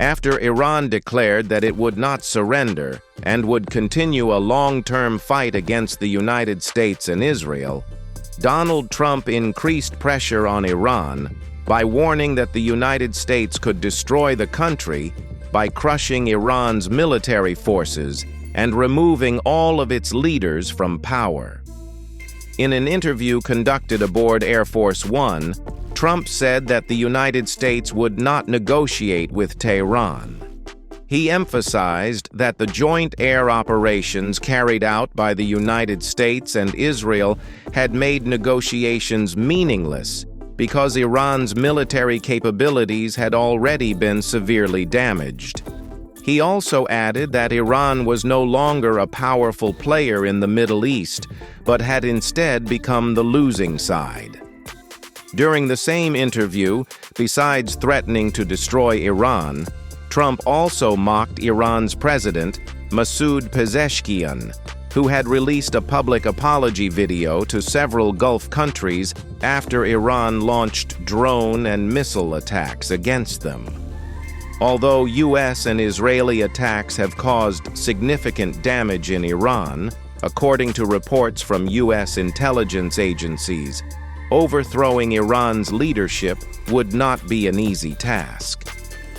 After Iran declared that it would not surrender and would continue a long-term fight against the United States and Israel, Donald Trump increased pressure on Iran by warning that the United States could destroy the country by crushing Iran's military forces and removing all of its leaders from power. In an interview conducted aboard Air Force One, Trump said that the United States would not negotiate with Tehran. He emphasized that the joint air operations carried out by the United States and Israel had made negotiations meaningless because Iran's military capabilities had already been severely damaged. He also added that Iran was no longer a powerful player in the Middle East, but had instead become the losing side. During the same interview, besides threatening to destroy Iran, Trump also mocked Iran's president, Masoud Pezeshkian, who had released a public apology video to several Gulf countries after Iran launched drone and missile attacks against them. Although U.S. and Israeli attacks have caused significant damage in Iran, according to reports from U.S. intelligence agencies, overthrowing Iran's leadership would not be an easy task.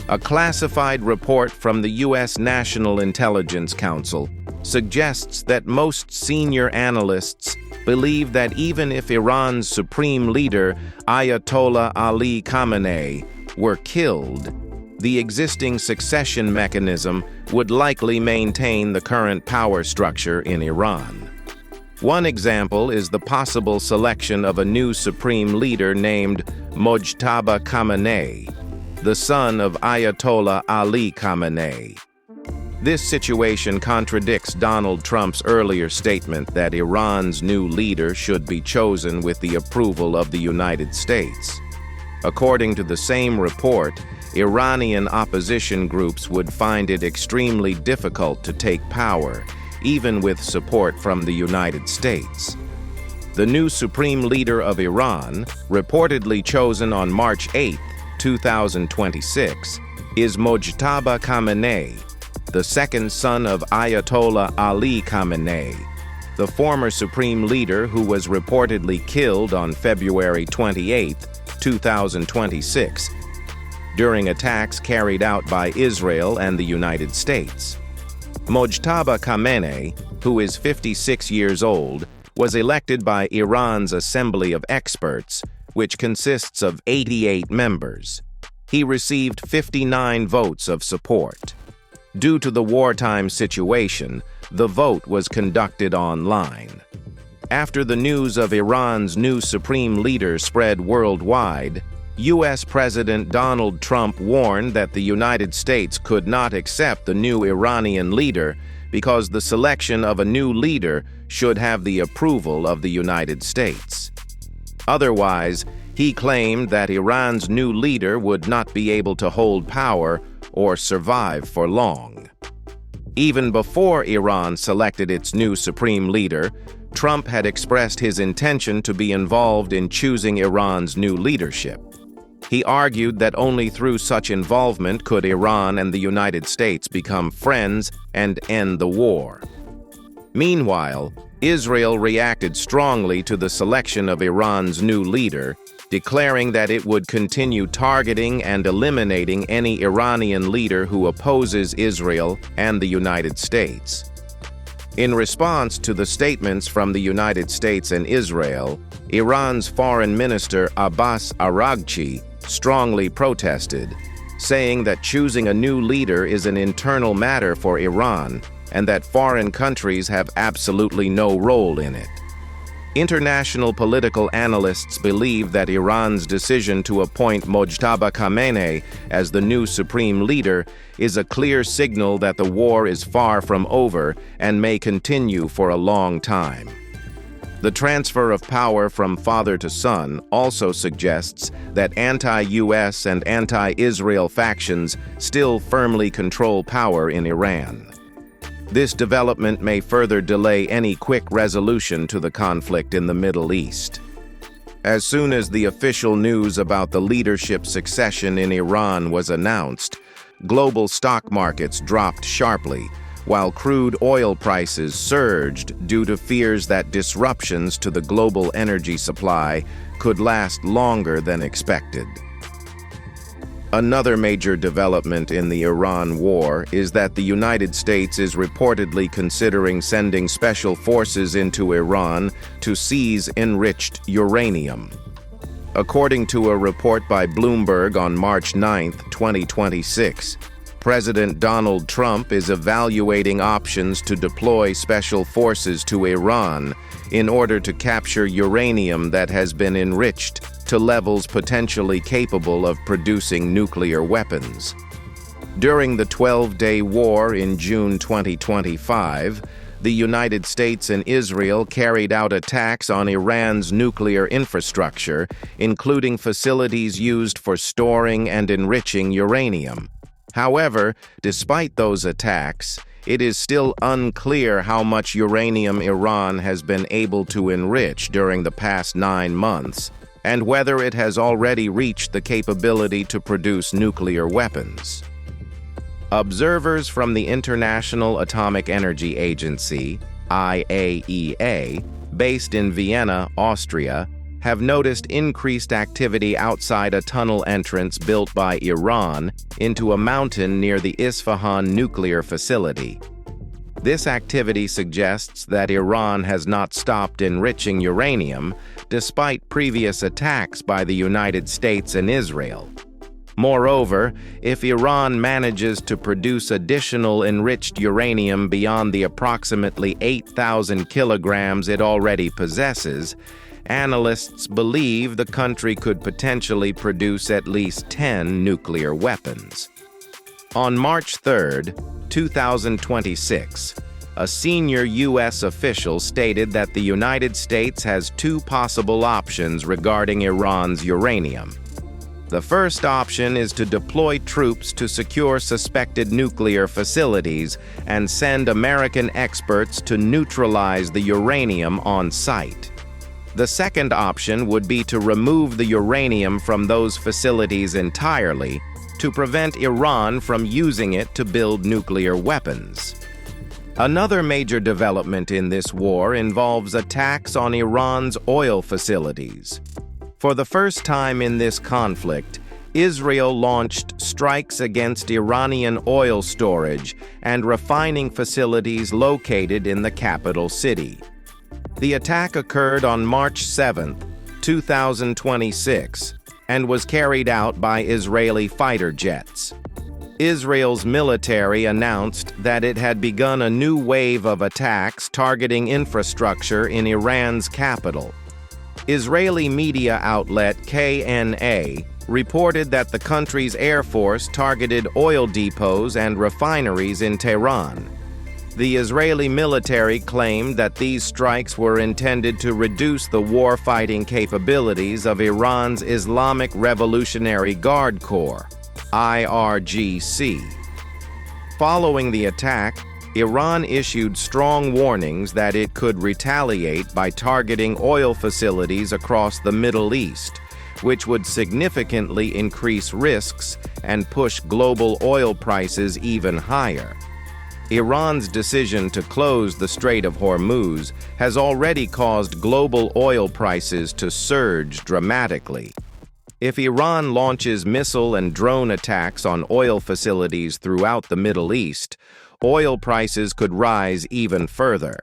A classified report from the U.S. National Intelligence Council suggests that most senior analysts believe that even if Iran's supreme leader, Ayatollah Ali Khamenei, were killed, the existing succession mechanism would likely maintain the current power structure in Iran. One example is the possible selection of a new supreme leader named Mojtaba Khamenei, the son of Ayatollah Ali Khamenei. This situation contradicts Donald Trump's earlier statement that Iran's new leader should be chosen with the approval of the United States. According to the same report, Iranian opposition groups would find it extremely difficult to take power, even with support from the United States. The new supreme leader of Iran, reportedly chosen on March 8, 2026, is Mojtaba Khamenei, the second son of Ayatollah Ali Khamenei, the former supreme leader who was reportedly killed on February 28, 2026, during attacks carried out by Israel and the United States. Mojtaba Khamenei, who is 56 years old, was elected by Iran's Assembly of Experts, which consists of 88 members. He received 59 votes of support. Due to the wartime situation, the vote was conducted online. After the news of Iran's new supreme leader spread worldwide, U.S. President Donald Trump warned that the United States could not accept the new Iranian leader because the selection of a new leader should have the approval of the United States. Otherwise, he claimed that Iran's new leader would not be able to hold power or survive for long. Even before Iran selected its new supreme leader, Trump had expressed his intention to be involved in choosing Iran's new leadership. He argued that only through such involvement could Iran and the United States become friends and end the war. Meanwhile, Israel reacted strongly to the selection of Iran's new leader, declaring that it would continue targeting and eliminating any Iranian leader who opposes Israel and the United States. In response to the statements from the United States and Israel, Iran's Foreign Minister Abbas Araghchi strongly protested, saying that choosing a new leader is an internal matter for Iran and that foreign countries have absolutely no role in it. International political analysts believe that Iran's decision to appoint Mojtaba Khamenei as the new supreme leader is a clear signal that the war is far from over and may continue for a long time. The transfer of power from father to son also suggests that anti-US and anti-Israel factions still firmly control power in Iran. This development may further delay any quick resolution to the conflict in the Middle East. As soon as the official news about the leadership succession in Iran was announced, global stock markets dropped sharply, while crude oil prices surged due to fears that disruptions to the global energy supply could last longer than expected. Another major development in the Iran war is that the United States is reportedly considering sending special forces into Iran to seize enriched uranium. According to a report by Bloomberg on March 9, 2026, President Donald Trump is evaluating options to deploy special forces to Iran in order to capture uranium that has been enriched to levels potentially capable of producing nuclear weapons. During the 12-day war in June 2025, the United States and Israel carried out attacks on Iran's nuclear infrastructure, including facilities used for storing and enriching uranium. However, despite those attacks, it is still unclear how much uranium Iran has been able to enrich during the past 9 months, and whether it has already reached the capability to produce nuclear weapons. Observers from the International Atomic Energy Agency, IAEA, based in Vienna, Austria, have noticed increased activity outside a tunnel entrance built by Iran into a mountain near the Isfahan nuclear facility. This activity suggests that Iran has not stopped enriching uranium, despite previous attacks by the United States and Israel. Moreover, if Iran manages to produce additional enriched uranium beyond the approximately 8,000 kilograms it already possesses, analysts believe the country could potentially produce at least 10 nuclear weapons. On March 3, 2026, a senior U.S. official stated that the United States has 2 possible options regarding Iran's uranium. The first option is to deploy troops to secure suspected nuclear facilities and send American experts to neutralize the uranium on site. The second option would be to remove the uranium from those facilities entirely to prevent Iran from using it to build nuclear weapons. Another major development in this war involves attacks on Iran's oil facilities. For the first time in this conflict, Israel launched strikes against Iranian oil storage and refining facilities located in the capital city. The attack occurred on March 7, 2026, and was carried out by Israeli fighter jets. Israel's military announced that it had begun a new wave of attacks targeting infrastructure in Iran's capital. Israeli media outlet KNA reported that the country's air force targeted oil depots and refineries in Tehran. The Israeli military claimed that these strikes were intended to reduce the war-fighting capabilities of Iran's Islamic Revolutionary Guard Corps, IRGC. Following the attack, Iran issued strong warnings that it could retaliate by targeting oil facilities across the Middle East, which would significantly increase risks and push global oil prices even higher. Iran's decision to close the Strait of Hormuz has already caused global oil prices to surge dramatically. If Iran launches missile and drone attacks on oil facilities throughout the Middle East, oil prices could rise even further.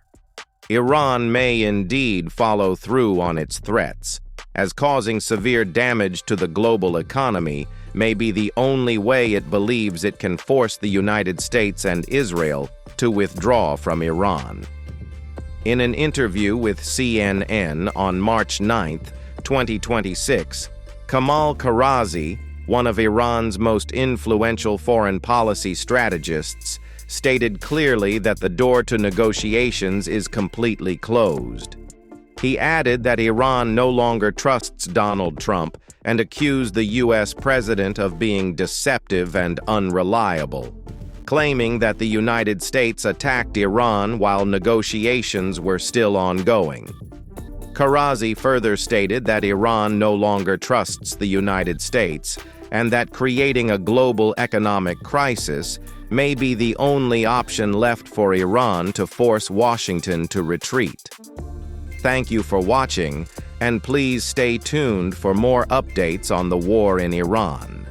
Iran may indeed follow through on its threats, as causing severe damage to the global economy may be the only way it believes it can force the United States and Israel to withdraw from Iran. In an interview with CNN on March 9, 2026, Kamal Karazi, one of Iran's most influential foreign policy strategists, stated clearly that the door to negotiations is completely closed. He added that Iran no longer trusts Donald Trump and accused the U.S. president of being deceptive and unreliable, claiming that the United States attacked Iran while negotiations were still ongoing. Karazi further stated that Iran no longer trusts the United States and that creating a global economic crisis may be the only option left for Iran to force Washington to retreat. Thank you for watching, and please stay tuned for more updates on the war in Iran.